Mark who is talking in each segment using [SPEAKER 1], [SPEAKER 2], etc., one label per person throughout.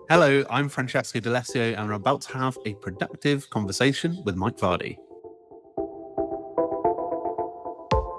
[SPEAKER 1] Hello, I'm Francesco D'Alessio, and we're about to have a productive conversation with Mike Vardy.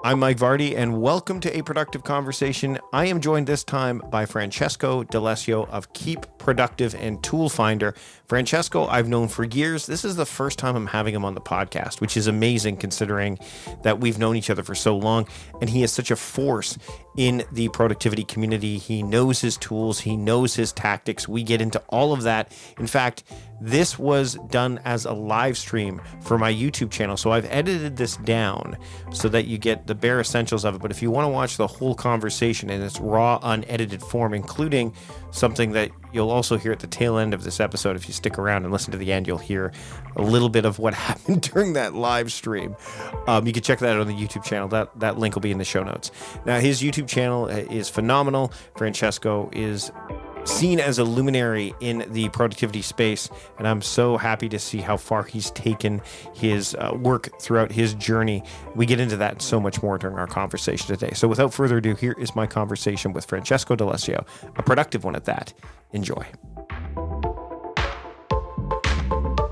[SPEAKER 2] I'm Mike Vardy, and welcome to A Productive Conversation. I am joined this time by Francesco D'Alessio of Keep Productive and Tool Finder. Francesco, I've known for years. This is the first time I'm having him on the podcast, which is amazing considering that we've known each other for so long, and he is such a force in the productivity community. He knows his tools, he knows his tactics. We get into all of that. In fact, this was done as a live stream for my YouTube channel. So I've edited this down so that you get the bare essentials of it. But if you want to watch the whole conversation in its raw, unedited form, including something that you'll also hear at the tail end of this episode, if you stick around and listen to the end, you'll hear a little bit of what happened during that live stream. You can check that out on the YouTube channel. That link will be in the show notes. Now, his YouTube channel is phenomenal. Francesco is seen as a luminary in the productivity space, and I'm so happy to see how far he's taken his work throughout his journey. We get into that and so much more during our conversation today. So without further ado, here is my conversation with Francesco D'Alessio, a productive one at that. Enjoy.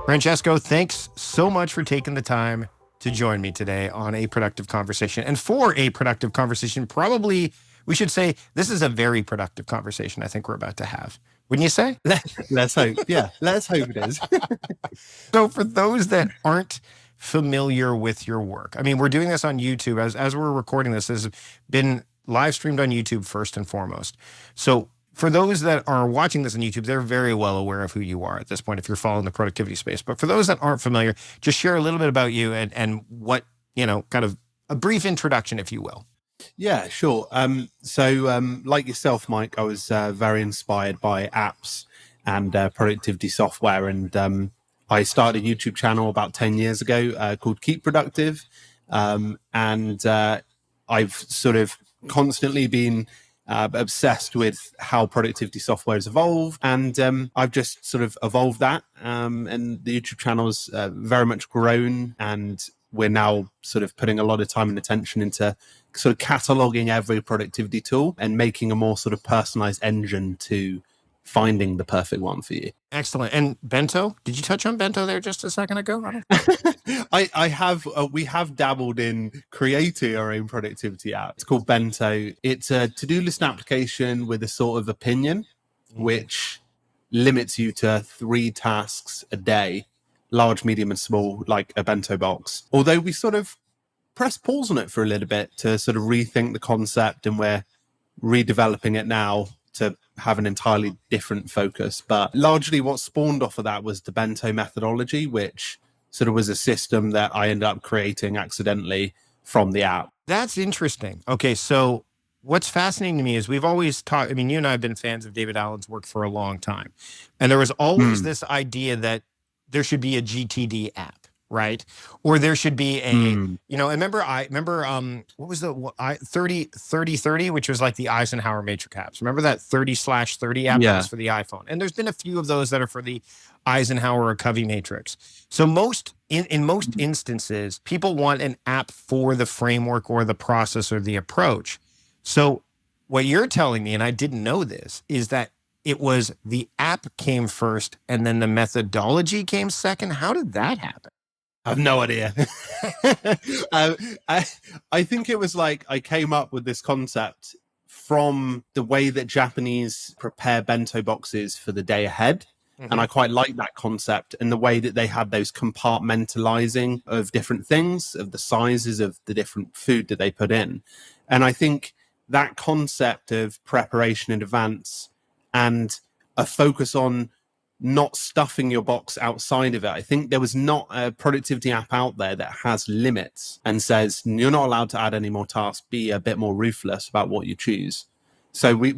[SPEAKER 2] Francesco, thanks so much for taking the time to join me today on A Productive Conversation. And for A Productive Conversation, probably we should say this is a very productive conversation I think we're about to have. Wouldn't you say?
[SPEAKER 1] Let's hope. Yeah, let's hope it is.
[SPEAKER 2] So for those that aren't familiar with your work, I mean, we're doing this on YouTube. As we're recording this has been live streamed on YouTube first and foremost. So for those that are watching this on YouTube, they're very well aware of who you are at this point if you're following the productivity space. But for those that aren't familiar, just share a little bit about you and what, kind of a brief introduction, if you will.
[SPEAKER 1] Yeah, sure. So like yourself, Mike, I was very inspired by apps and productivity software. And I started a YouTube channel about 10 years ago called Keep Productive. And I've sort of constantly been obsessed with how productivity software has evolved. And I've just sort of evolved that. And the YouTube channel's very much grown, and we're now sort of putting a lot of time and attention into sort of cataloging every productivity tool and making a more sort of personalized engine to finding the perfect one for you.
[SPEAKER 2] Excellent. And Bento, did you touch on Bento there just a second ago?
[SPEAKER 1] I have, we have dabbled in creating our own productivity app. It's called Bento. It's a to-do list application with a sort of opinion, which limits you to 3 tasks a day, large, medium, and small, like a bento box. Although we sort of press pause on it for a little bit to sort of rethink the concept, and we're redeveloping it now to have an entirely different focus. But largely what spawned off of that was the Bento methodology, which sort of was a system that I ended up creating accidentally from the app.
[SPEAKER 2] That's interesting. Okay, so what's fascinating to me is we've always talked, I mean, you and I have been fans of David Allen's work for a long time. And there was always this idea that there should be a GTD app, right? Or there should be a, I remember what was the 30-30, which was like the Eisenhower matrix apps. Remember that 30/30 app that was for the iPhone? And there's been a few of those that are for the Eisenhower or Covey matrix. So in most instances, people want an app for the framework or the process or the approach. So what you're telling me, and I didn't know this, is that it was the app came first and then the methodology came second. How did that happen?
[SPEAKER 1] I have no idea. I think it was like I came up with this concept from the way that Japanese prepare bento boxes for the day ahead. And I quite like that concept, and the way that they had those compartmentalizing of different things, of the sizes of the different food that they put in. And I think that concept of preparation in advance and a focus on not stuffing your box outside of it. I think there was not a productivity app out there that has limits and says, you're not allowed to add any more tasks, be a bit more ruthless about what you choose. So we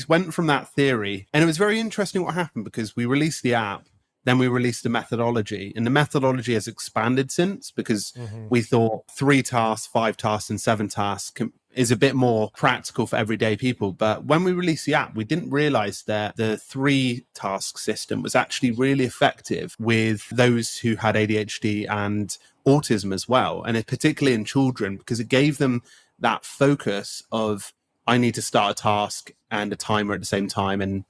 [SPEAKER 1] went from that theory, and it was very interesting what happened, because we released the app, then we released the methodology, and the methodology has expanded since, because we thought 3 tasks, 5 tasks, and 7 tasks is a bit more practical for everyday people. But when we released the app, we didn't realize that the 3 task system was actually really effective with those who had ADHD and autism as well, and particularly in children, because it gave them that focus of, I need to start a task and a timer at the same time and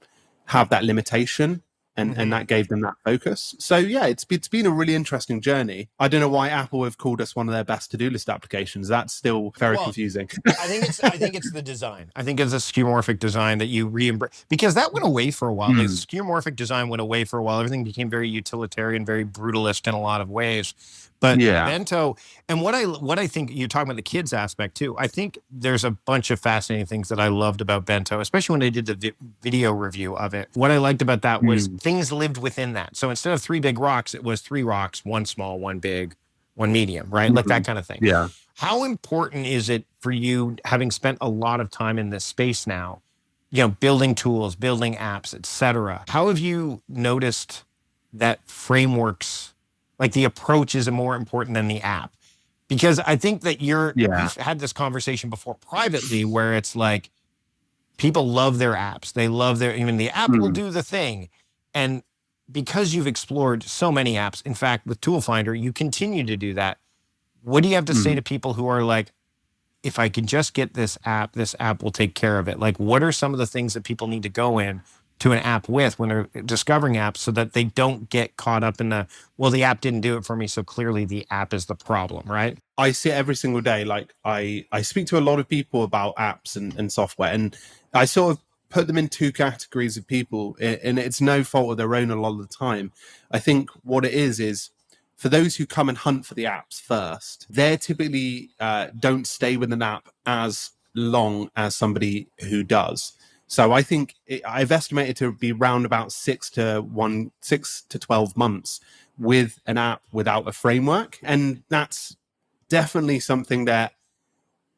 [SPEAKER 1] have that limitation. and that gave them that focus. So yeah, it's been a really interesting journey. I don't know why Apple have called us one of their best to-do list applications. That's still very confusing.
[SPEAKER 2] I think it's the design. I think it's a skeuomorphic design that you re-embrace, because that went away for a while. Like, skeuomorphic design went away for a while. Everything became very utilitarian, very brutalist in a lot of ways. But Bento, and what I think, you're talking about the kids aspect too. I think there's a bunch of fascinating things that I loved about Bento, especially when they did the video review of it. What I liked about that was things lived within that. So instead of 3 big rocks, it was 3 rocks, 1 small, 1 big, 1 medium, right? Like that kind of thing.
[SPEAKER 1] Yeah.
[SPEAKER 2] How important is it for you, having spent a lot of time in this space now, building tools, building apps, etc.? How have you noticed that frameworks, like the approach, is more important than the app? Because I think that you've had this conversation before privately, where it's like, people love their apps. They love the app will do the thing. And because you've explored so many apps, in fact, with Tool Finder, you continue to do that. What do you have to say to people who are like, if I can just get this app will take care of it? Like, what are some of the things that people need to go in to an app with when they're discovering apps, so that they don't get caught up in the app didn't do it for me, so clearly the app is the problem, right?
[SPEAKER 1] I see it every single day. Like, I speak to a lot of people about apps and software, and I sort of put them in 2 categories of people, and it's no fault of their own a lot of the time. I think what it is for those who come and hunt for the apps first, they typically don't stay with an app as long as somebody who does. So I think I've estimated to be around about 6 to 12 months with an app without a framework. And that's definitely something that,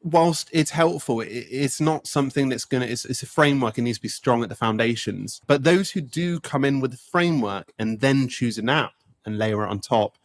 [SPEAKER 1] whilst it's helpful, it's not something that's it's a framework. It needs to be strong at the foundations. But those who do come in with a framework and then choose an app and layer it on top,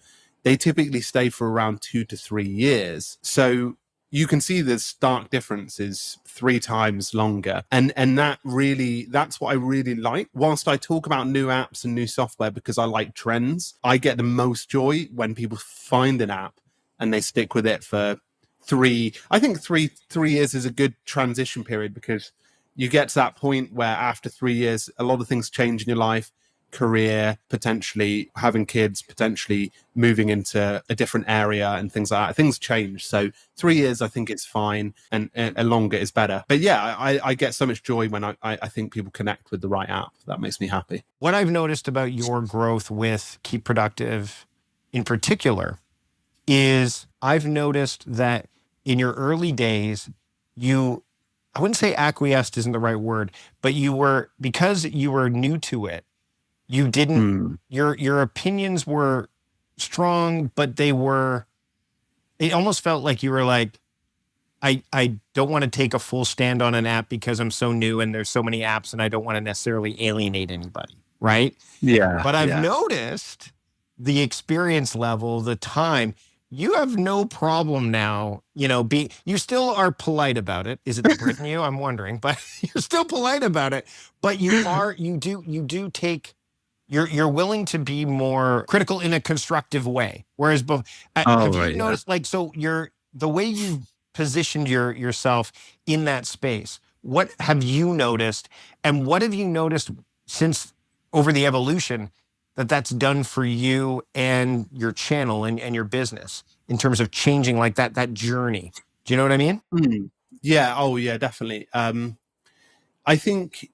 [SPEAKER 1] they typically stay for around 2 to 3 years. So you can see the stark difference is 3 times longer. And that's what I really like. Whilst I talk about new apps and new software because I like trends, I get the most joy when people find an app and they stick with it for 3. I think 3 years is a good transition period, because you get to that point where after 3 years, a lot of things change in your life. Career, potentially having kids, potentially moving into a different area and things like that. Things change. So 3 years, I think it's fine, and longer is better. But yeah, I get so much joy when I think people connect with the right app. That makes me happy.
[SPEAKER 2] What I've noticed about your growth with Keep Productive in particular is I've noticed that in your early days, I wouldn't say acquiesced isn't the right word, but because you were new to it, you didn't, your opinions were strong, but it almost felt like you were like, I don't want to take a full stand on an app because I'm so new and there's so many apps and I don't want to necessarily alienate anybody. Right.
[SPEAKER 1] Yeah.
[SPEAKER 2] But I've noticed the experience level, the time, you have no problem now, you still are polite about it. Is it the Brit in you? I'm wondering, but you're still polite about it, but you do take, you're willing to be more critical in a constructive way. Whereas have you noticed, like, so the way you positioned yourself in that space, what have you noticed, and what have you noticed since over the evolution that's done for you and your channel and your business in terms of changing like that journey? Do you know what I mean?
[SPEAKER 1] Yeah. Oh yeah, definitely. I think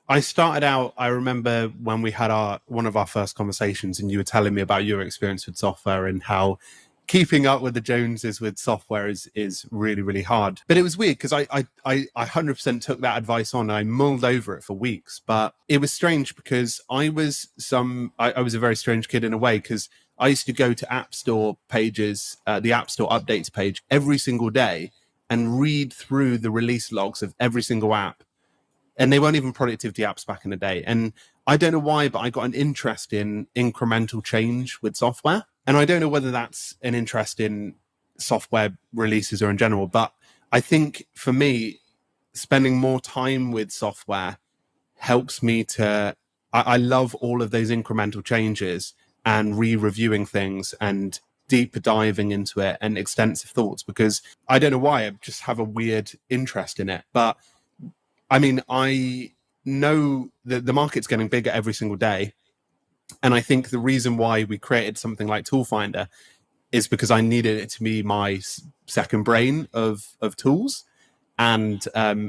[SPEAKER 1] I started out, I remember when we had one of our first conversations, and you were telling me about your experience with software and how keeping up with the Joneses with software is really, really hard. But it was weird because I 100% took that advice on and I mulled over it for weeks. But it was strange because I was a very strange kid in a way, because I used to go to App Store pages, the App Store updates page every single day and read through the release logs of every single app. And they weren't even productivity apps back in the day. And I don't know why, but I got an interest in incremental change with software. And I don't know whether that's an interest in software releases or in general, but I think for me, spending more time with software helps me I love all of those incremental changes and re-reviewing things and deeper diving into it and extensive thoughts, because I don't know why, I just have a weird interest in it. But I mean, I know that the market's getting bigger every single day. And I think the reason why we created something like Tool Finder is because I needed it to be my second brain of tools. And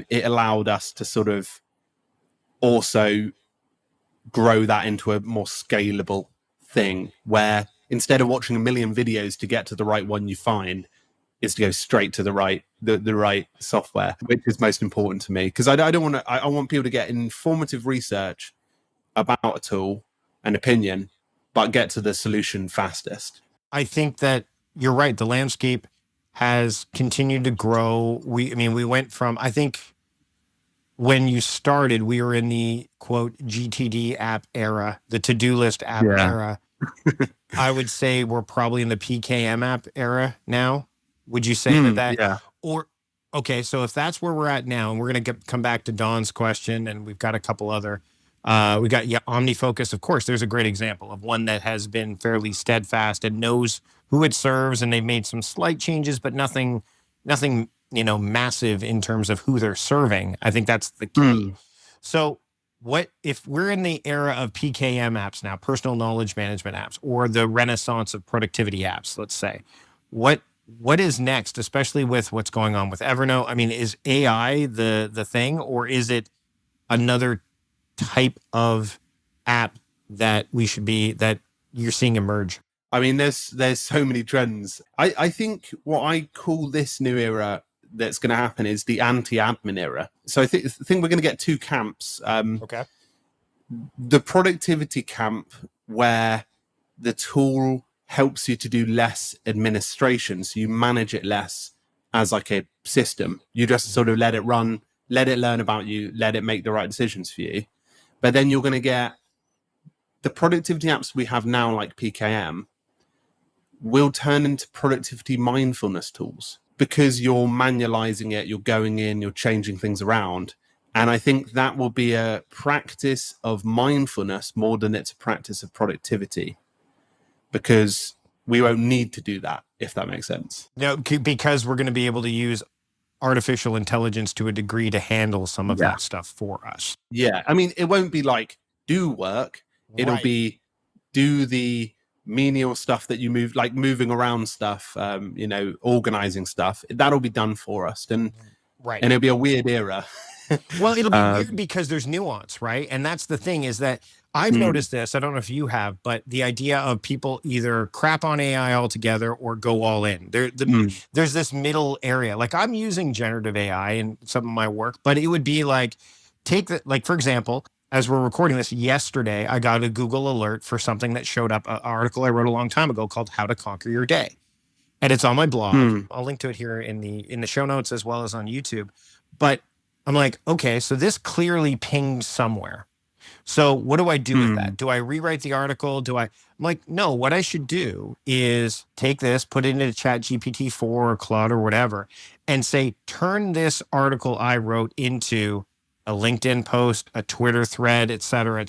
[SPEAKER 1] it allowed us to sort of also grow that into a more scalable thing, where instead of watching a million videos to get to the right one you find, is to go straight to the right software, which is most important to me, because I don't want to. I want people to get informative research about a tool and opinion, but get to the solution fastest.
[SPEAKER 2] I think that you're right. The landscape has continued to grow. We went from, I think when you started, we were in the quote GTD app era, the to-do list app era. I would say we're probably in the PKM app era now. Would you say that?
[SPEAKER 1] Yeah.
[SPEAKER 2] Or, okay, so if that's where we're at now, and we're going to come back to Don's question, and we've got a couple other, we got OmniFocus. Of course, there's a great example of one that has been fairly steadfast and knows who it serves, and they've made some slight changes, but nothing, massive in terms of who they're serving. I think that's the key. So what if we're in the era of PKM apps now, personal knowledge management apps, or the renaissance of productivity apps, let's say, what is next, especially with what's going on with Evernote? I mean, is AI the thing, or is it another type of app that that you're seeing emerge?
[SPEAKER 1] I mean, there's so many trends. I think what I call this new era that's going to happen is the anti-admin era. So I think we're going to get two camps.
[SPEAKER 2] Okay.
[SPEAKER 1] The productivity camp, where the tool helps you to do less administration, so you manage it less as like a system. You just sort of let it run, let it learn about you, let it make the right decisions for you. But then you're going to get the productivity apps we have now, like PKM, will turn into productivity mindfulness tools, because you're manualizing it, you're going in, you're changing things around. And I think that will be a practice of mindfulness more than it's a practice of productivity, because we won't need to do that, if that makes sense.
[SPEAKER 2] No, because we're going to be able to use artificial intelligence to a degree to handle some of that stuff for us.
[SPEAKER 1] Yeah. I mean, it won't be like do work. It'll be do the menial stuff that you move, like moving around stuff, organizing stuff. That'll be done for us. And it'll be a weird era.
[SPEAKER 2] Well, it'll be weird because there's nuance, right? And that's the thing, is that I've noticed this. I don't know if you have, but the idea of people either crap on AI altogether or go all in. There's this middle area. Like, I'm using generative AI in some of my work, but it would be like, for example, as we're recording this, yesterday, I got a Google alert for something that showed up, an article I wrote a long time ago called How to Conquer Your Day. And it's on my blog. I'll link to it here in the show notes as well as on YouTube. But I'm like, okay, so this clearly pinged somewhere. So what do I do with that? Do I rewrite the article? I'm like, no, what I should do is take this, put it into ChatGPT-4 or Claude or whatever, and say, turn this article I wrote into a LinkedIn post, a Twitter thread, et cetera,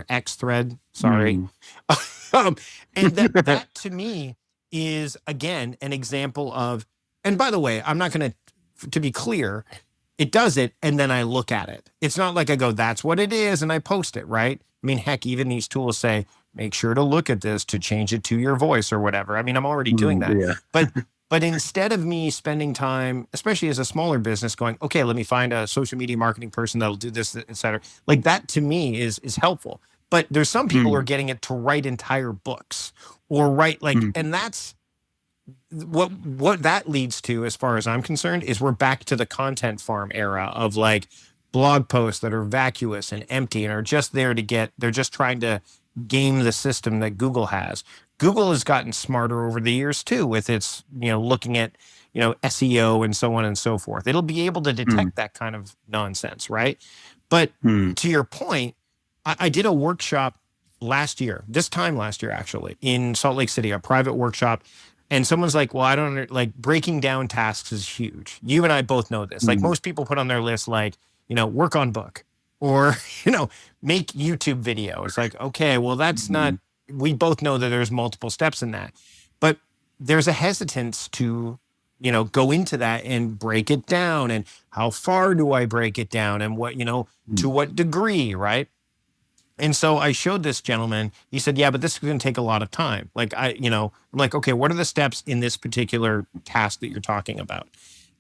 [SPEAKER 2] X thread, sorry. And that to me is, again, an example of, and by the way, I'm not going to be clear, it does it, and then I look at it. It's not like I go, that's what it is, and I post it, right? I mean, heck, even these tools say, make sure to look at this to change it to your voice or whatever. I mean, I'm already doing that. Yeah. But instead of me spending time, especially as a smaller business, going, okay, let me find a social media marketing person that'll do this, et cetera. Like, that to me is helpful. But there's some people who are getting it to write entire books or write and that's what that leads to, as far as I'm concerned, is we're back to the content farm era of like blog posts that are vacuous and empty and are just there they're just trying to game the system that Google has. Google has gotten smarter over the years too, with its, looking at, SEO and so on and so forth. It'll be able to detect that kind of nonsense, right? But to your point, I did a workshop this time last year, actually, in Salt Lake City, a private workshop. And someone's like, well, I don't breaking down tasks is huge. You and I both know this. Like, most people put on their list, work on book or, make YouTube video. It's like, okay, well, that's not, we both know that there's multiple steps in that, but there's a hesitance to, go into that and break it down. And how far do I break it down? And what, to what degree, right? And so I showed this gentleman. He said, "Yeah, but this is going to take a lot of time." Like I'm like, "Okay, what are the steps in this particular task that you're talking about?"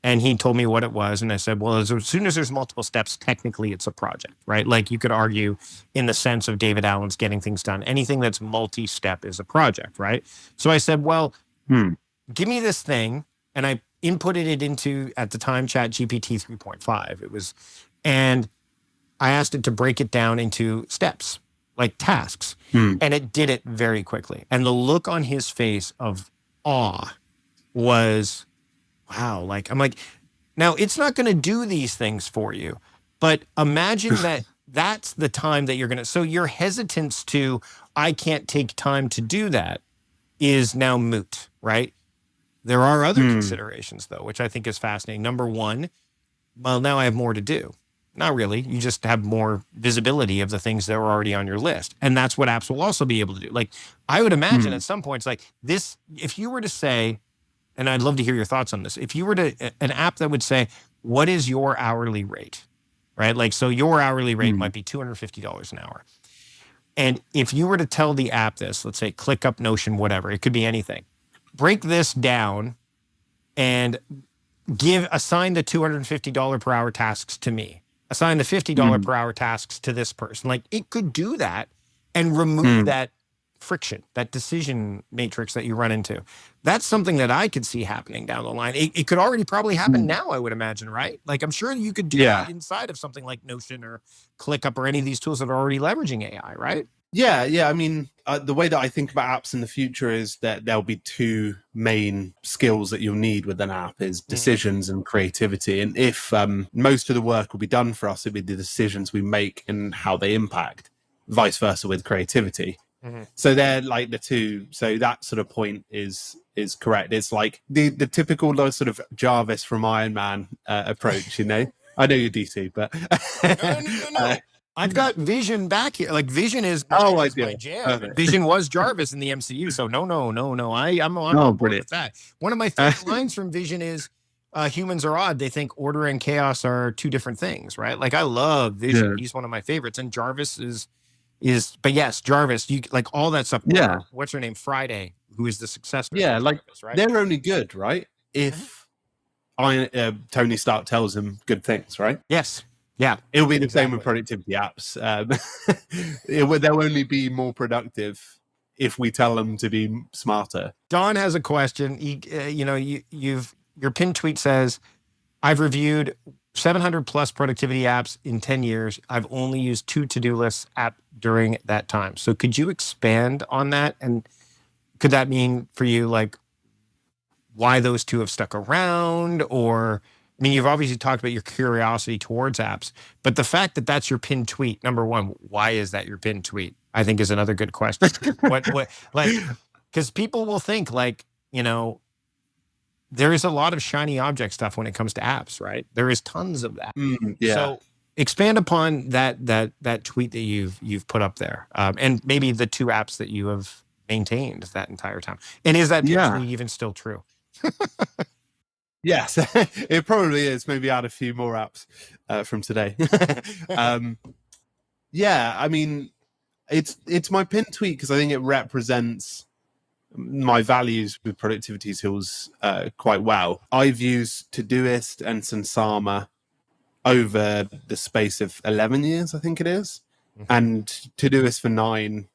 [SPEAKER 2] And he told me what it was, and I said, "Well, as soon as there's multiple steps, technically it's a project, right? Like you could argue, in the sense of David Allen's getting things done, anything that's multi-step is a project, right?" So I said, "Well, give me this thing," and I inputted it into, at the time, Chat GPT 3.5. It was, and I asked it to break it down into steps, like tasks, and it did it very quickly. And the look on his face of awe was, wow. Like, I'm like, now it's not going to do these things for you, but imagine that that's the time that you're going to, so your hesitance to, I can't take time to do that, is now moot, right? There are other considerations, though, which I think is fascinating. Number one, well, now I have more to do. Not really. You just have more visibility of the things that are already on your list. And that's what apps will also be able to do. Like, I would imagine at some points, like this, if you were to say, and I'd love to hear your thoughts on this, if you were to, an app that would say, what is your hourly rate, right? Like, so your hourly rate might be $250 an hour. And if you were to tell the app this, let's say ClickUp, Notion, whatever, it could be anything, break this down and assign the $250 per hour tasks to me, assign the $50 per hour tasks to this person. Like, it could do that and remove that friction, that decision matrix that you run into. That's something that I could see happening down the line. It could already probably happen now, I would imagine, right? Like, I'm sure you could do that inside of something like Notion or ClickUp or any of these tools that are already leveraging AI, right?
[SPEAKER 1] Yeah. I mean, the way that I think about apps in the future is that there'll be two main skills that you'll need with an app is decisions and creativity. And if most of the work will be done for us, it'll be the decisions we make and how they impact, vice versa with creativity. So they're like the two. So that sort of point is correct. It's like the typical sort of Jarvis from Iron Man approach, you know? I know you're DC, but
[SPEAKER 2] no. I've got Vision back here. Like, Vision is my jam. Perfect. Vision was Jarvis in the MCU. So no. I'm on board with that. One of my favorite lines from Vision is, humans are odd. They think order and chaos are two different things, right? Like, I love Vision. Yeah. He's one of my favorites. And Jarvis is, but yes, Jarvis, you like all that stuff. Yeah. What's her name? Friday, who is the successor.
[SPEAKER 1] Yeah. Like,
[SPEAKER 2] Jarvis, right?
[SPEAKER 1] They're only good, right? If Tony Stark tells them good things, right?
[SPEAKER 2] Yes. Yeah.
[SPEAKER 1] It'll be the same with productivity apps. They'll only be more productive if we tell them to be smarter.
[SPEAKER 2] Don has a question. Your pinned tweet says, I've reviewed 700 plus productivity apps in 10 years. I've only used 2 to-do lists app during that time. So could you expand on that? And could that mean for you, like, why those 2 have stuck around? Or, I mean, you've obviously talked about your curiosity towards apps, but the fact that that's your pinned tweet, number one, why is that your pinned tweet? I think is another good question. what, like, because people will think, like, there is a lot of shiny object stuff when it comes to apps, right? There is tons of that.
[SPEAKER 1] Yeah.
[SPEAKER 2] So expand upon that tweet that you've put up there, and maybe the 2 apps that you have maintained that entire time. And is that even still true?
[SPEAKER 1] Yes, it probably is. Maybe add a few more apps from today. Yeah, I mean, it's my pinned tweet because I think it represents my values with productivity tools quite well. I've used Todoist and Sansama over the space of 11 years, I think it is, and Todoist for 9.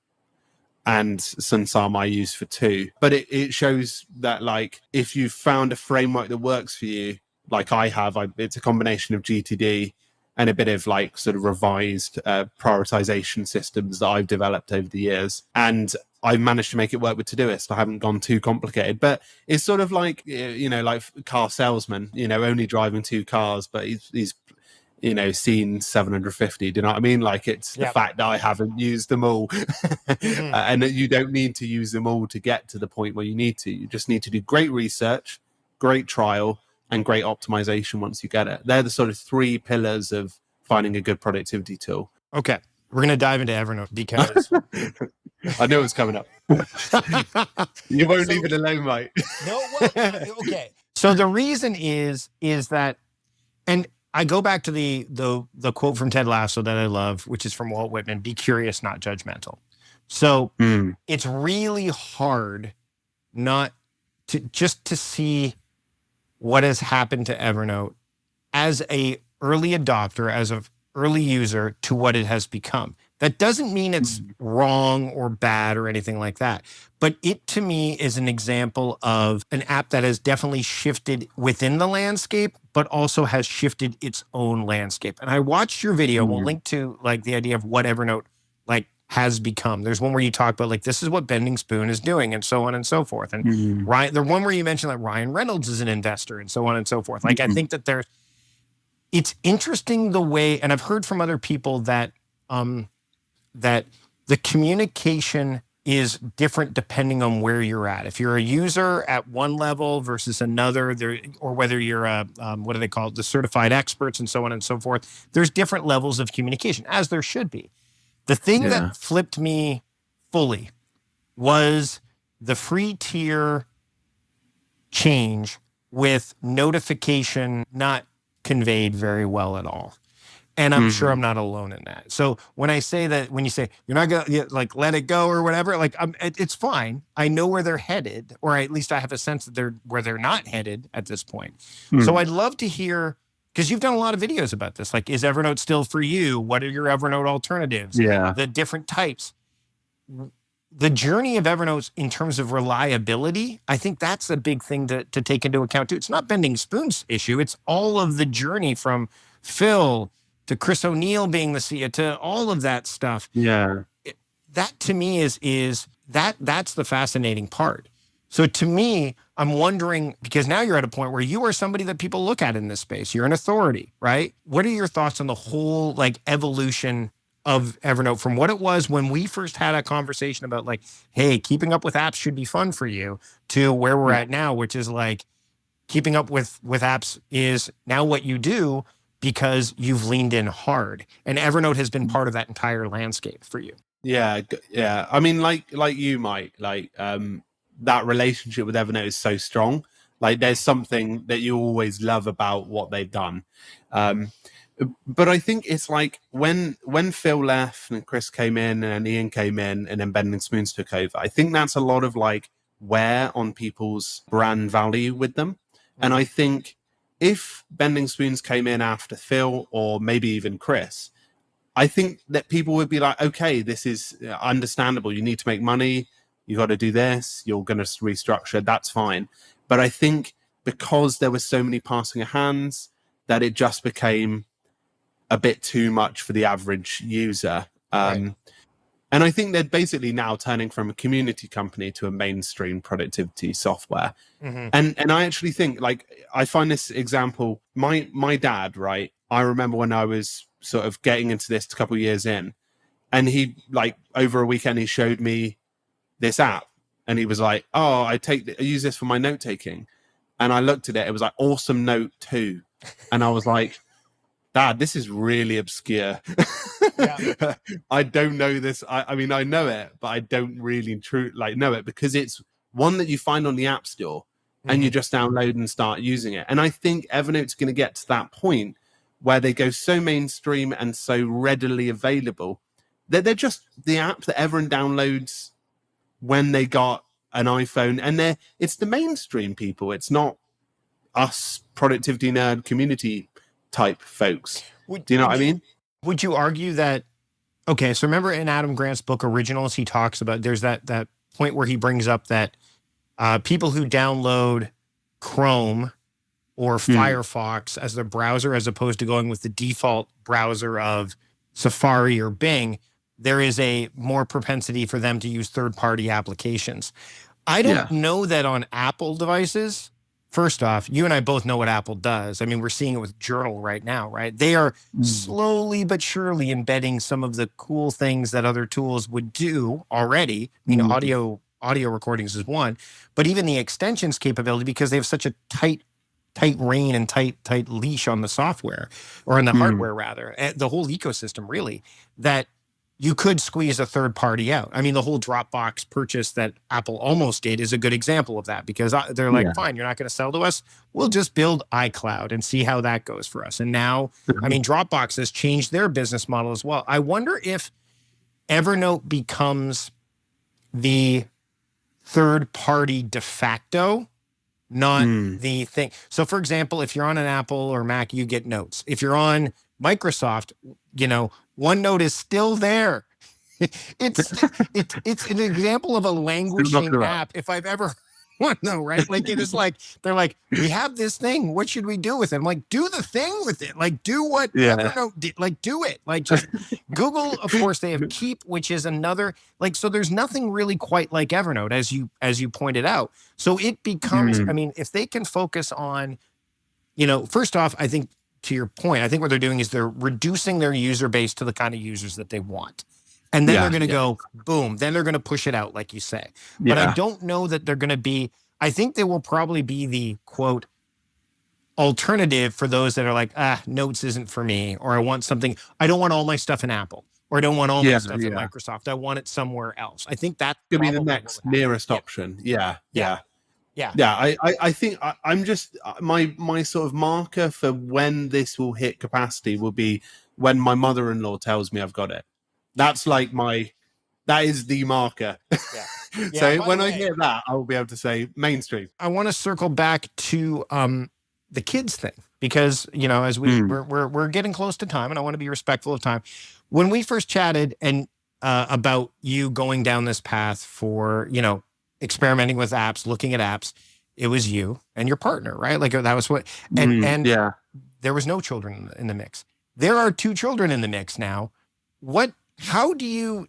[SPEAKER 1] And Sansama I use for 2. But it shows that, like, if you've found a framework that works for you, like I have, it's a combination of GTD and a bit of, like, sort of revised prioritization systems that I've developed over the years. And I've managed to make it work with Todoist. I haven't gone too complicated. But it's sort of like, like car salesman, only driving 2 cars, but he's seen 750. Do you know what I mean? Like, it's the fact that I haven't used them all and that you don't need to use them all to get to the point where you need to. You just need to do great research, great trial, and great optimization once you get it. They're the sort of 3 pillars of finding a good productivity tool.
[SPEAKER 2] Okay. We're going to dive into Evernote because
[SPEAKER 1] I knew it was coming up. You won't leave it alone, mate.
[SPEAKER 2] No, well, okay. So the reason is that, and I go back to the quote from Ted Lasso that I love, which is from Walt Whitman: "Be curious, not judgmental." So it's really hard not to see what has happened to Evernote as a early adopter, as an early user, to what it has become. That doesn't mean it's wrong or bad or anything like that. But it, to me, is an example of an app that has definitely shifted within the landscape, but also has shifted its own landscape. And I watched your video. We'll link to like the idea of what Evernote like has become. There's one where you talk about like, this is what Bending Spoon is doing, and so on and so forth. And Ryan, the one where you mentioned that Ryan Reynolds is an investor, and so on and so forth. Like, I think that it's interesting the way, and I've heard from other people that that the communication is different depending on where you're at. If you're a user at one level versus another, or whether you're a, what do they call it, the certified experts and so on and so forth, there's different levels of communication, as there should be. The thing that flipped me fully was the free tier change with notification not conveyed very well at all. And I'm sure I'm not alone in that. So when I say that, when you say you're not going to like let it go or whatever, like it's fine. I know where they're headed, or at least I have a sense that they're where they're not headed at this point. So I'd love to hear, because you've done a lot of videos about this. Like, is Evernote still for you? What are your Evernote alternatives?
[SPEAKER 1] Yeah.
[SPEAKER 2] The different types. The journey of Evernote in terms of reliability, I think that's a big thing to take into account too. It's not Bending Spoon's issue. It's all of the journey from Phil to Chris O'Neill being the CEO, to all of that stuff.
[SPEAKER 1] Yeah.
[SPEAKER 2] That to me is that's the fascinating part. So to me, I'm wondering, because now you're at a point where you are somebody that people look at in this space. You're an authority, right? What are your thoughts on the whole like evolution of Evernote from what it was when we first had a conversation about like, hey, keeping up with apps should be fun for you, to where we're at now, which is like keeping up with apps is now what you do because you've leaned in hard, and Evernote has been part of that entire landscape for you.
[SPEAKER 1] Yeah. I mean, like you, Mike, like that relationship with Evernote is so strong. Like, there's something that you always love about what they've done. But I think it's like when Phil left and Chris came in and Ian came in and then Bending Spoons took over, I think that's a lot of like wear on people's brand value with them. And I think if Bending Spoons came in after Phil, or maybe even Chris, I think that people would be like, okay, this is understandable. You need to make money. You got to do this. You're going to restructure. That's fine. But I think because there were so many passing of hands, that it just became a bit too much for the average user.
[SPEAKER 2] Right.
[SPEAKER 1] And I think they're basically now turning from a community company to a mainstream productivity software. And I actually think, like, I find this example, my dad, right? I remember when I was sort of getting into this a couple of years in, and he, like, over a weekend, he showed me this app, and he was like, oh, I use this for my note taking. And I looked at it, it was like Awesome Note 2. And I was like, Dad, this is really obscure. I don't know this. I mean, I know it, but I don't really know it, because it's one that you find on the App Store and you just download and start using it. And I think Evernote's going to get to that point where they go so mainstream and so readily available that they're just the app that everyone downloads when they got an iPhone. And it's the mainstream people. It's not us productivity nerd community type folks. Do you know what I mean?
[SPEAKER 2] Would you argue that, okay, so remember in Adam Grant's book Originals, he talks about, there's that point where he brings up that people who download Chrome or Firefox as their browser, as opposed to going with the default browser of Safari or Bing, there is a more propensity for them to use third-party applications. I don't know that on Apple devices. First off, you and I both know what Apple does. I mean, we're seeing it with Journal right now, right? They are slowly but surely embedding some of the cool things that other tools would do already. You know, audio recordings is one, but even the extensions capability, because they have such a tight rein and tight leash on the software, or on the hardware rather, the whole ecosystem really, that you could squeeze a third party out. I mean, the whole Dropbox purchase that Apple almost did is a good example of that, because they're like, fine, you're not going to sell to us. We'll just build iCloud and see how that goes for us. And now, I mean, Dropbox has changed their business model as well. I wonder if Evernote becomes the third party de facto, not the thing. So for example, if you're on an Apple or Mac, you get notes. If you're on Microsoft, OneNote is still there. It's an example of a languishing app if I've ever one, though, right? Like, it is like, they're like, we have this thing. What should we do with it? I'm like, do the thing with it. Like, do what Evernote did. Like, do it. Like, just Google, of course, they have Keep, which is another, like, so there's nothing really quite like Evernote, as you pointed out. So it becomes, I mean, if they can focus on, first off, I think, to your point, I think what they're doing is they're reducing their user base to the kind of users that they want. And then they're going to go, boom, then they're going to push it out, like you say. But I don't know that they're going to be, I think they will probably be the, quote, alternative for those that are like, Notes isn't for me, or I don't want all my stuff in Apple, or I don't want all my stuff in Microsoft. I want it somewhere else. I think that's
[SPEAKER 1] going to be the next nearest option. Yeah. I think I'm just, my sort of marker for when this will hit capacity will be when my mother-in-law tells me I've got it. That's like that is the marker. So when I hear that, I'll be able to say mainstream.
[SPEAKER 2] I want to circle back to the kids thing, because, as we're getting close to time, and I want to be respectful of time. When we first chatted and about you going down this path for, experimenting with apps, looking at apps, it was you and your partner, right? Like, that was what, and there was no children in the mix. There are 2 children in the mix now. How do you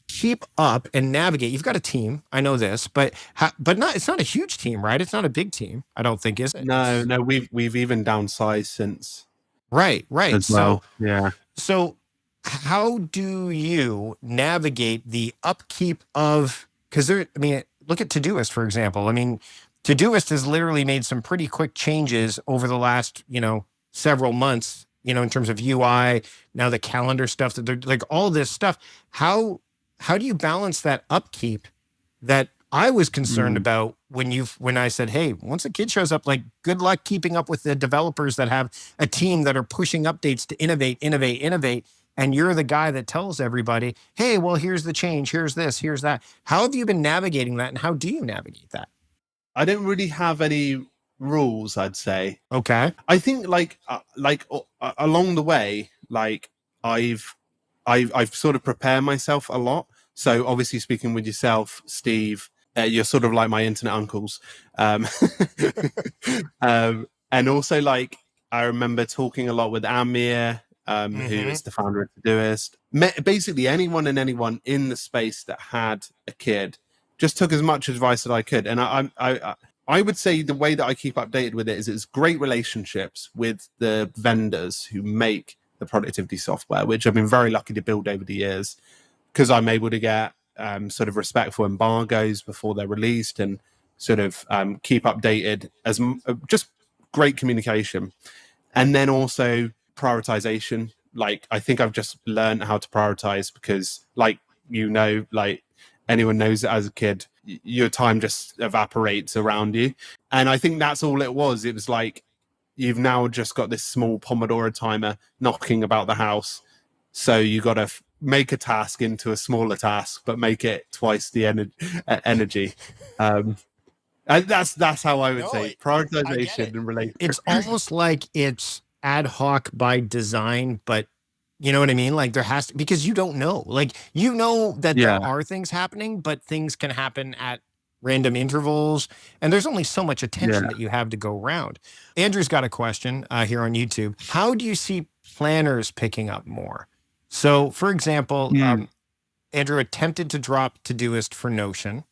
[SPEAKER 2] keep up and navigate? You've got a team, I know this, but it's not a huge team, right? It's not a big team, I don't think, is it?
[SPEAKER 1] No, we've even downsized since.
[SPEAKER 2] Right.
[SPEAKER 1] As well. Yeah.
[SPEAKER 2] So how do you navigate the upkeep of, because look at Todoist, for example. I mean, Todoist has literally made some pretty quick changes over the last, several months, in terms of UI, now the calendar stuff, that they're like, all this stuff. How do you balance that upkeep that I was concerned about when I said, hey, once a kid shows up, like, good luck keeping up with the developers that have a team that are pushing updates to innovate. And you're the guy that tells everybody, hey, well, here's the change, here's this, here's that. How have you been navigating that, and how do you navigate that?
[SPEAKER 1] I don't really have any rules, I'd say.
[SPEAKER 2] Okay.
[SPEAKER 1] I think along the way, like, I've sort of prepared myself a lot. So obviously, speaking with yourself, Steve, you're sort of like my internet uncles. And also, like, I remember talking a lot with Amir, who is the founder of Todoist. Basically, anyone in the space that had a kid just took as much advice as I could. And I would say the way that I keep updated with it is it's great relationships with the vendors who make the productivity software, which I've been very lucky to build over the years, because I'm able to get sort of respectful embargoes before they're released, and sort of keep updated as just great communication. And then also prioritization. Like, I think I've just learned how to prioritize, because, like, like anyone knows that as a kid, your time just evaporates around you. And I think that's all it was. It was like, you've now just got this small Pomodoro timer knocking about the house. So you got to make a task into a smaller task, but make it twice the energy. And that's how I would say prioritization and relationship.
[SPEAKER 2] It's almost like it's ad hoc by design, but you know what I mean? Like, there has to, because you don't know, like, that there are things happening, but things can happen at random intervals, and there's only so much attention that you have to go around. Andrew's got a question here on YouTube. How do you see planners picking up more? So, for example, Andrew attempted to drop Todoist for Notion,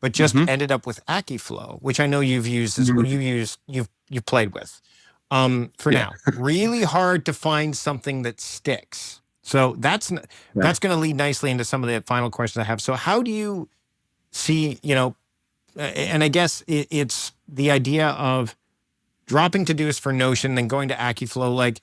[SPEAKER 2] but just ended up with Akiflow, which I know you've used as you've played with. For now, really hard to find something that sticks. So that's going to lead nicely into some of the final questions I have. So how do you see, and I guess it's the idea of dropping Todoist for Notion, then going to Akiflow. Like,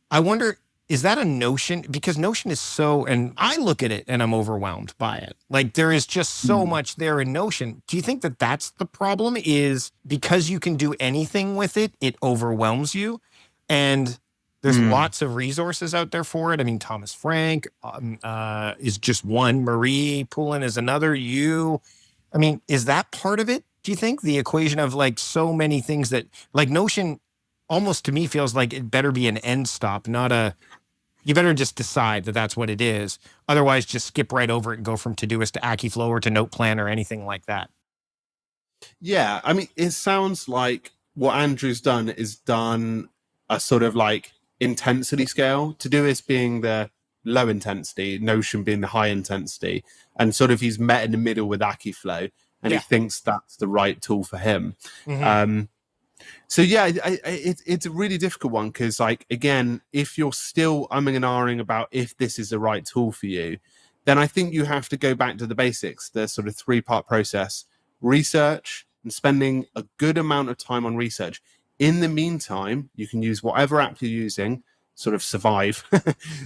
[SPEAKER 2] I wonder, is that a Notion? Because Notion is so, and I look at it and I'm overwhelmed by it. Like there is just so much there in Notion. Do you think that that's the problem, is because you can do anything with it, it overwhelms you? And there's lots of resources out there for it. I mean, Thomas Frank is just one. Marie Poulin is another. I mean, is that part of it? Do you think the equation of like so many things that like Notion almost to me feels like it better be an end stop, not a, you better just decide that that's what it is. Otherwise just skip right over it and go from Todoist to Akiflow or to Noteplan or anything like that.
[SPEAKER 1] Yeah. I mean, it sounds like what Andrew's done is done a sort of like intensity scale, Todoist being the low intensity, Notion being the high intensity, and sort of he's met in the middle with Akiflow, and he thinks that's the right tool for him. So yeah, it's a really difficult one because, like, again, if you're still umming and ahhing about if this is the right tool for you, then I think you have to go back to the basics, the sort of 3-part process: research and spending a good amount of time on research. In the meantime, you can use whatever app you're using, sort of survive,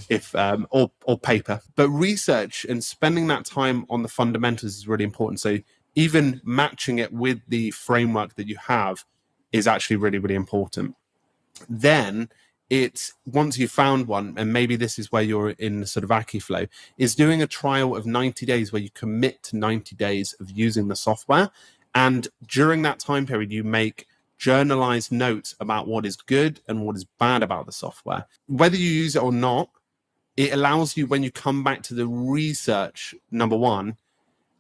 [SPEAKER 1] if or paper. But research and spending that time on the fundamentals is really important. So even matching it with the framework that you have is actually really, really important. Then it's, once you've found one, and maybe this is where you're in sort of Akiflow, is doing a trial of 90 days where you commit to 90 days of using the software. And during that time period, you make journalized notes about what is good and what is bad about the software. Whether you use it or not, it allows you, when you come back to the research, number one,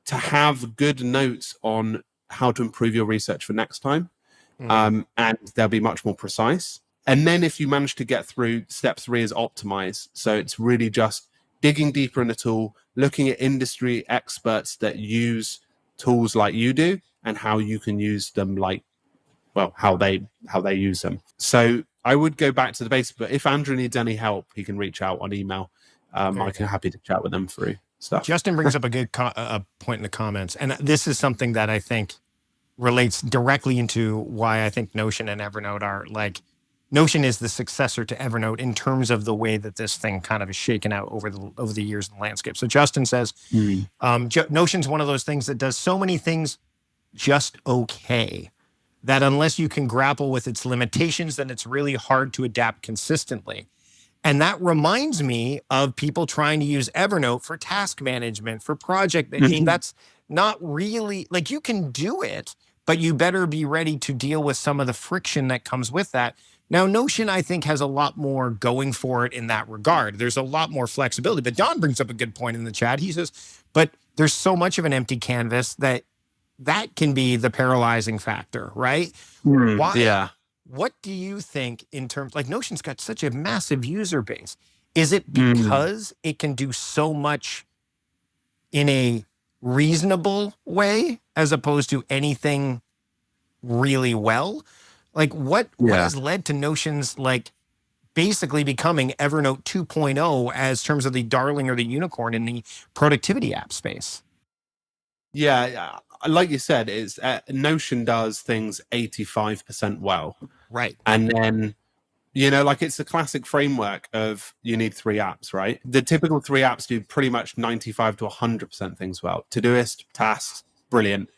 [SPEAKER 1] to have good notes on how to improve your research for next time. And they'll be much more precise. And then if you manage to get through, step 3 is optimize. So it's really just digging deeper in the tool, looking at industry experts that use tools like you do and how you can use them, like, well, how they use them. So I would go back to the basics, but if Andrew needs any help, he can reach out on email. I'm happy to chat with them through stuff.
[SPEAKER 2] Justin brings up a good point in the comments. And this is something that I think relates directly into why I think Notion and Evernote are like, Notion is the successor to Evernote in terms of the way that this thing kind of is shaken out over the years in the landscape. So Justin says, Notion's one of those things that does so many things just okay, that unless you can grapple with its limitations, then it's really hard to adapt consistently. And that reminds me of people trying to use Evernote for task management, for project. I mean, that's not really, like, you can do it, but you better be ready to deal with some of the friction that comes with that. Now, Notion, I think, has a lot more going for it in that regard. There's a lot more flexibility. But Don brings up a good point in the chat. He says, but there's so much of an empty canvas that can be the paralyzing factor, right? Why?
[SPEAKER 1] Yeah.
[SPEAKER 2] What do you think in terms, like, Notion's got such a massive user base. Is it because it can do so much in a reasonable way as opposed to anything really well? Like, what has led to Notion's, like, basically becoming Evernote 2.0 as terms of the darling or the unicorn in the productivity app space?
[SPEAKER 1] Yeah, like you said, it's Notion does things 85% well.
[SPEAKER 2] Right.
[SPEAKER 1] And then, you know, like, it's a classic framework of you need 3 apps, right? The typical 3 apps do pretty much 95 to 100% things well. Todoist, tasks, brilliant.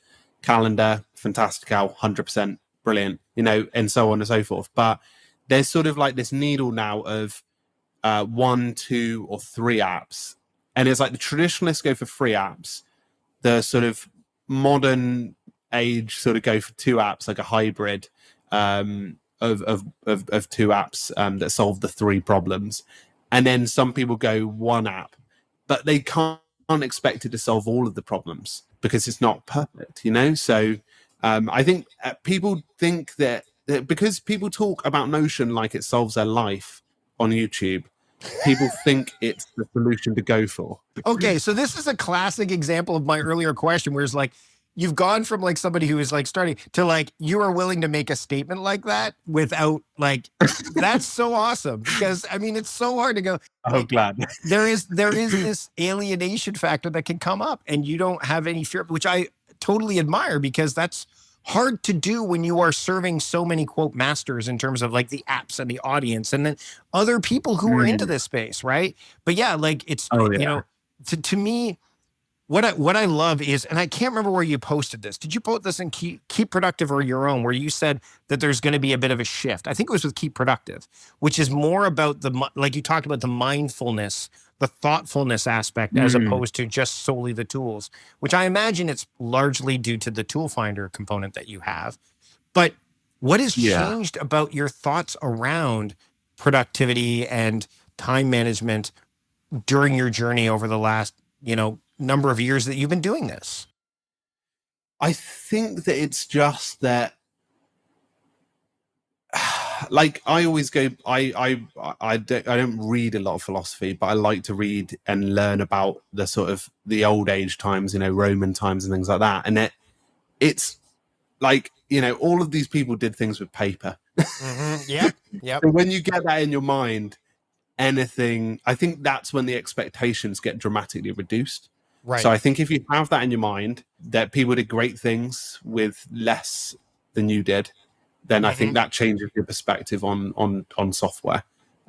[SPEAKER 1] Calendar, fantastical, 100% brilliant, you know, and so on and so forth. But there's sort of like this needle now of 1, 2, or 3 apps. And it's like the traditionalists go for 3 apps. The sort of modern age sort of go for 2 apps, like a hybrid of 2 apps that solve the 3 problems. And then some people go 1 app, but they can't expect it to solve all of the problems because it's not perfect, you know? So I think people think that because people talk about Notion like it solves their life on YouTube, people think it's the solution to go for.
[SPEAKER 2] Okay, so this is a classic example of my earlier question, where it's like, you've gone from like somebody who is like starting to like, you are willing to make a statement like that without like, that's so awesome, because I mean, it's so hard to go.
[SPEAKER 1] Oh, glad.
[SPEAKER 2] There is this alienation factor that can come up and you don't have any fear, which I totally admire, because that's hard to do when you are serving so many quote masters in terms of like the apps and the audience and then other people who are into this space, right? But yeah, like it's,
[SPEAKER 1] Oh,
[SPEAKER 2] you
[SPEAKER 1] yeah.
[SPEAKER 2] know, to me, what I love is, and I can't remember where you posted this. Did you post this in Keep Productive or your own, where you said that there's going to be a bit of a shift? I think it was with Keep Productive, which is more about like you talked about the mindfulness, the thoughtfulness aspect, as opposed to just solely the tools, which I imagine it's largely due to the tool finder component that you have. But what has changed about your thoughts around productivity and time management during your journey over the last, number of years that you've been doing this?
[SPEAKER 1] I think that it's just that, like, I always go, I don't read a lot of philosophy, but I like to read and learn about the sort of the old age times, Roman times and things like that. And it's like, all of these people did things with paper.
[SPEAKER 2] Yep.
[SPEAKER 1] So when you get that in your mind, I think that's when the expectations get dramatically reduced.
[SPEAKER 2] Right.
[SPEAKER 1] So I think if you have that in your mind, that people did great things with less than you did, then I think that changes your perspective on software.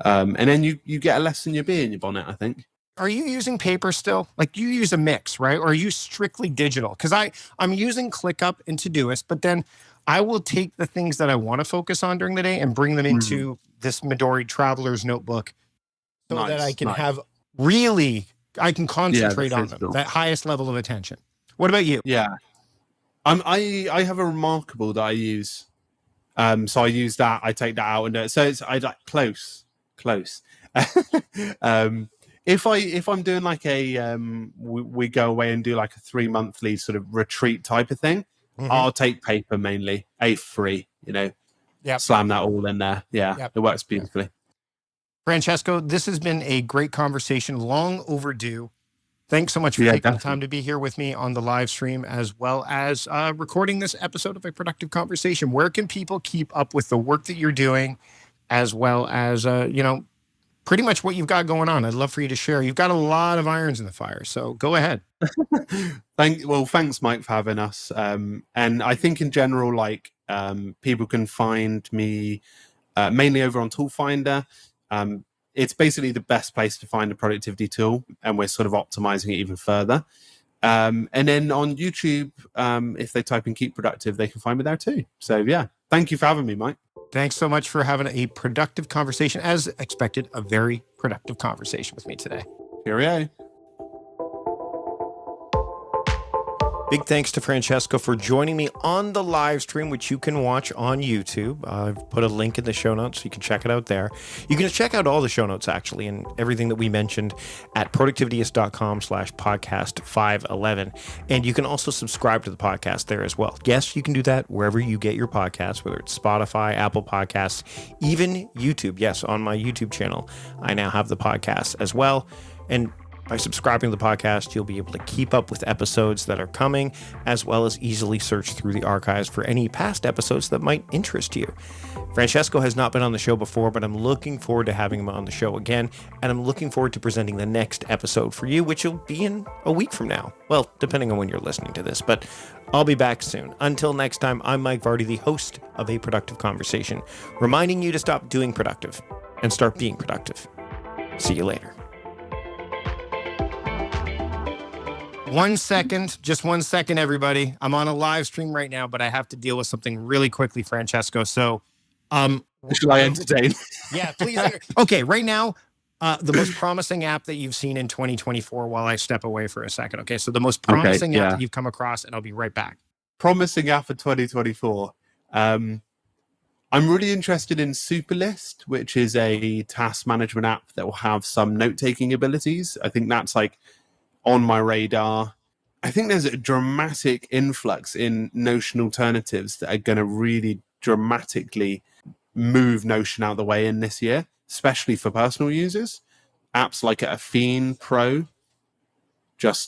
[SPEAKER 1] And then you get a less than your bee in your bonnet, I think.
[SPEAKER 2] Are you using paper still? Like, you use a mix, right? Or are you strictly digital? Because I'm using ClickUp and Todoist, but then I will take the things that I want to focus on during the day and bring them into this Midori Traveler's Notebook so that I can have I can concentrate on them, that highest level of attention. What about you?
[SPEAKER 1] Yeah. I have a Remarkable that I use. So I use that, I take that out and do it. So I like close. If I'm doing like we go away and do like a 3-monthly sort of retreat type of thing, I'll take paper mainly, A3, slam that all in there. Yeah, it works beautifully.
[SPEAKER 2] Francesco, this has been a great conversation, long overdue. Thanks so much for taking the time to be here with me on the live stream, as well as recording this episode of A Productive Conversation. Where can people keep up with the work that you're doing, as well as, pretty much what you've got going on? I'd love for you to share. You've got a lot of irons in the fire, so go ahead.
[SPEAKER 1] Thanks, Mike, for having us. And I think in general, like, people can find me mainly over on Tool Finder. It's basically the best place to find a productivity tool, and we're sort of optimizing it even further. And then on YouTube, if they type in Keep Productive, they can find me there too. So yeah, thank you for having me, Mike.
[SPEAKER 2] Thanks so much for having a productive conversation. As expected, a very productive conversation with me today.
[SPEAKER 1] Cheerio.
[SPEAKER 2] Big thanks to Francesco for joining me on the live stream, which you can watch on YouTube. I've put a link in the show notes so you can check it out there. You can check out all the show notes, actually, and everything that we mentioned at productivityist.com/podcast511. And you can also subscribe to the podcast there as well. Yes, you can do that wherever you get your podcasts, whether it's Spotify, Apple Podcasts, even YouTube. Yes, on my YouTube channel, I now have the podcast as well. And by subscribing to the podcast, you'll be able to keep up with episodes that are coming, as well as easily search through the archives for any past episodes that might interest you. Francesco has not been on the show before, but I'm looking forward to having him on the show again, and I'm looking forward to presenting the next episode for you, which will be in a week from now. Well, depending on when you're listening to this, but I'll be back soon. Until next time, I'm Mike Vardy, the host of A Productive Conversation, reminding you to stop doing productive and start being productive. See you later. 1 second, just 1 second, everybody. I'm on a live stream right now, but I have to deal with something really quickly, Francesco. So,
[SPEAKER 1] shall I entertain?
[SPEAKER 2] Yeah, please. Okay, right now, the most promising app that you've seen in 2024 while I step away for a second. Okay, so the most promising app that you've come across, and I'll be right back.
[SPEAKER 1] Promising app for 2024. I'm really interested in Superlist, which is a task management app that will have some note-taking abilities. I think that's like on my radar. I think there's a dramatic influx in Notion alternatives that are going to really dramatically move Notion out of the way in this year, especially for personal users. Apps like Affine Pro,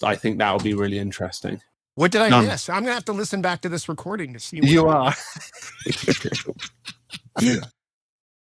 [SPEAKER 1] I think that will be really interesting.
[SPEAKER 2] What did I miss? I'm going to have to listen back to this recording to see.
[SPEAKER 1] You are.